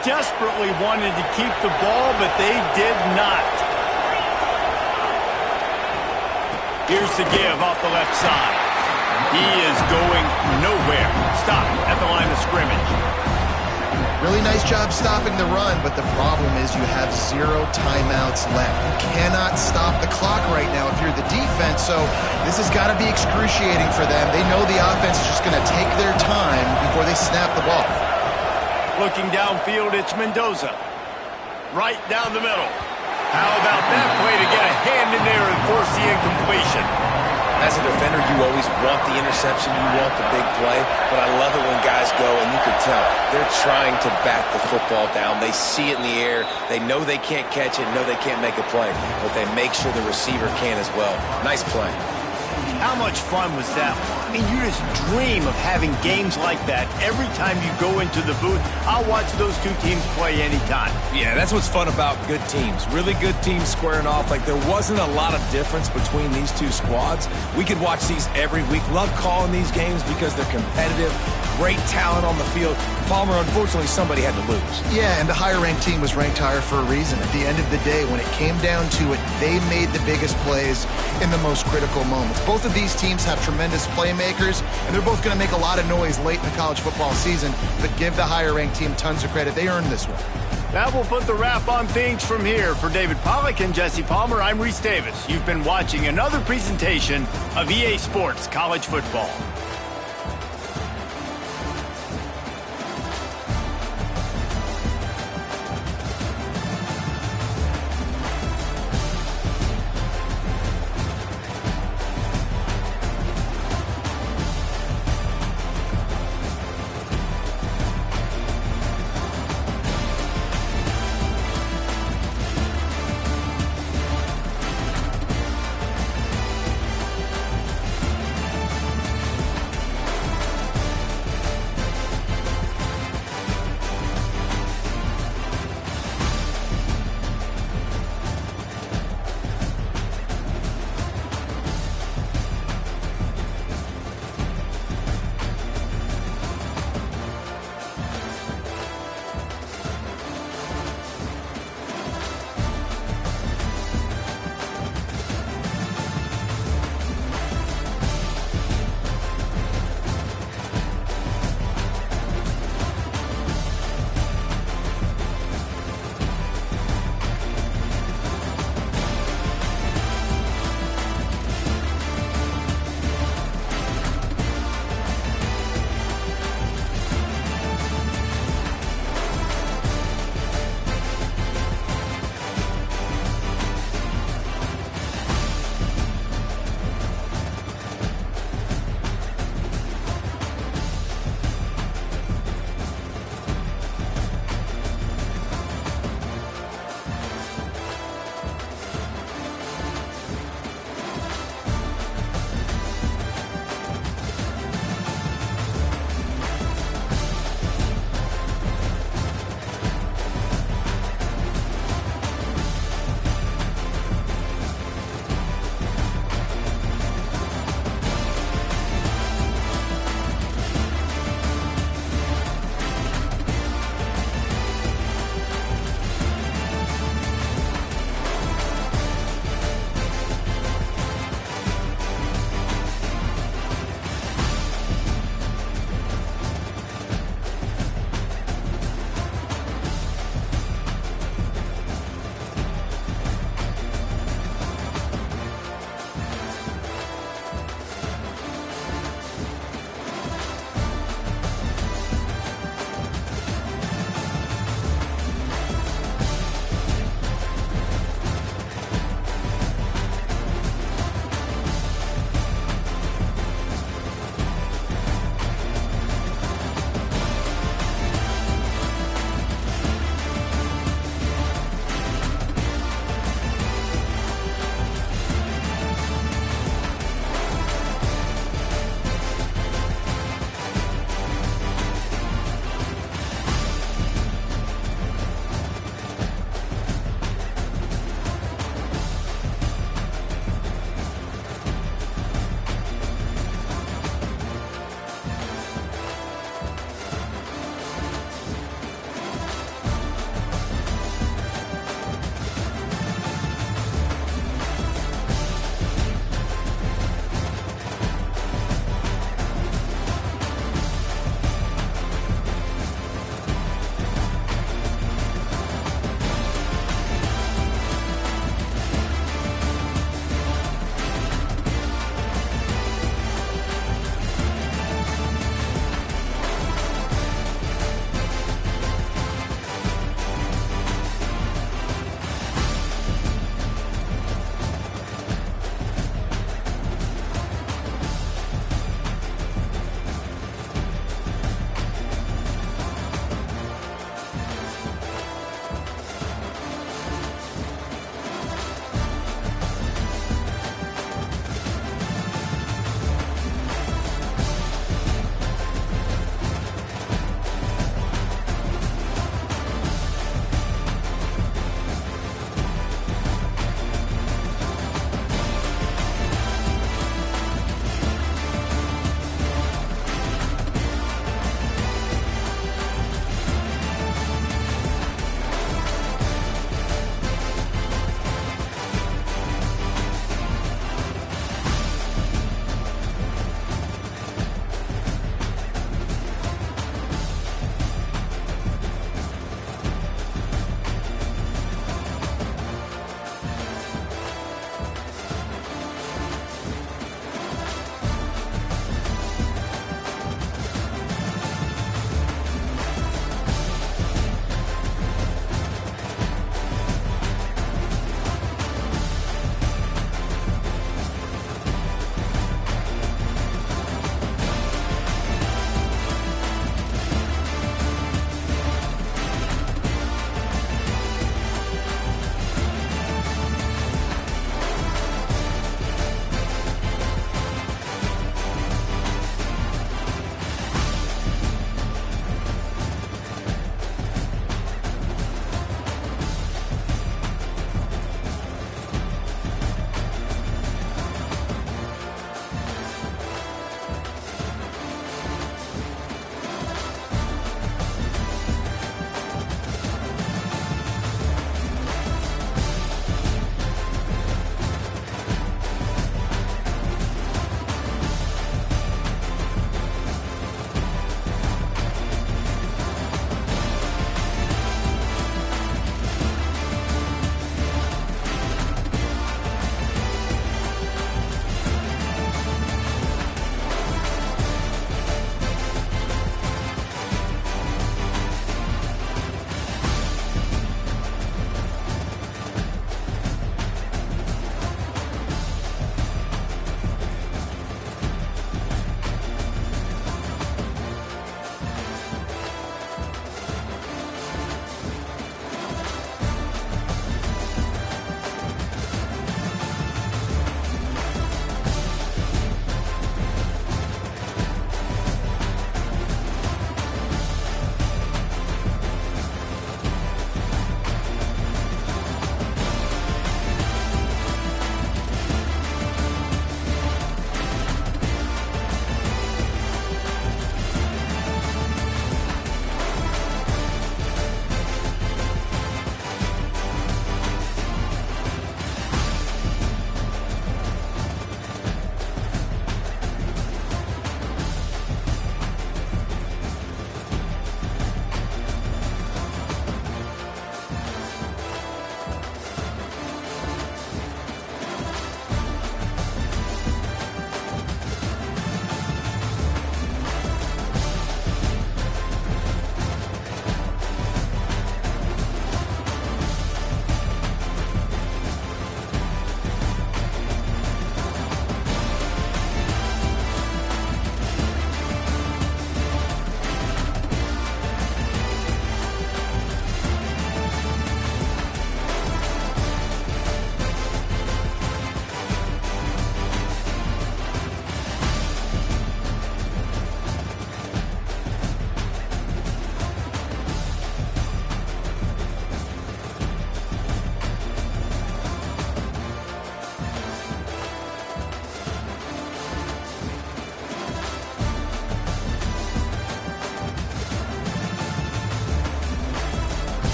Desperately wanted to keep the ball, but they did not. Here's the give off the left side. He is going nowhere. Stop at the line of scrimmage. Really nice job stopping the run, but the problem is you have 0 timeouts left. You cannot stop the clock right now if you're the defense, so this has got to be excruciating for them. They know the offense is just going to take their time before they snap the ball. Looking downfield, it's Mendoza. Right down the middle. How about that play to get a hand in there and force the incompletion? As a defender, you always want the interception, you want the big play, but I love it when guys go, and you can tell, they're trying to back the football down. They see it in the air, they know they can't catch it, know they can't make a play, but they make sure the receiver can as well. Nice play. How much fun was that? I mean, you just dream of having games like that every time you go into the booth. I'll watch those two teams play anytime. Yeah, that's what's fun about good teams. Really good teams squaring off. Like, there wasn't a lot of difference between these two squads. We could watch these every week. Love calling these games because they're competitive. Great talent on the field. Palmer, unfortunately, somebody had to lose. Yeah, and the higher-ranked team was ranked higher for a reason. At the end of the day, when it came down to it, they made the biggest plays in the most critical moments. Both of these teams have tremendous playmakers, and they're both going to make a lot of noise late in the college football season, but give the higher-ranked team tons of credit. They earned this one. That will put the wrap on things from here. For David Pollack and Jesse Palmer, I'm Reese Davis. You've been watching another presentation of EA Sports College Football.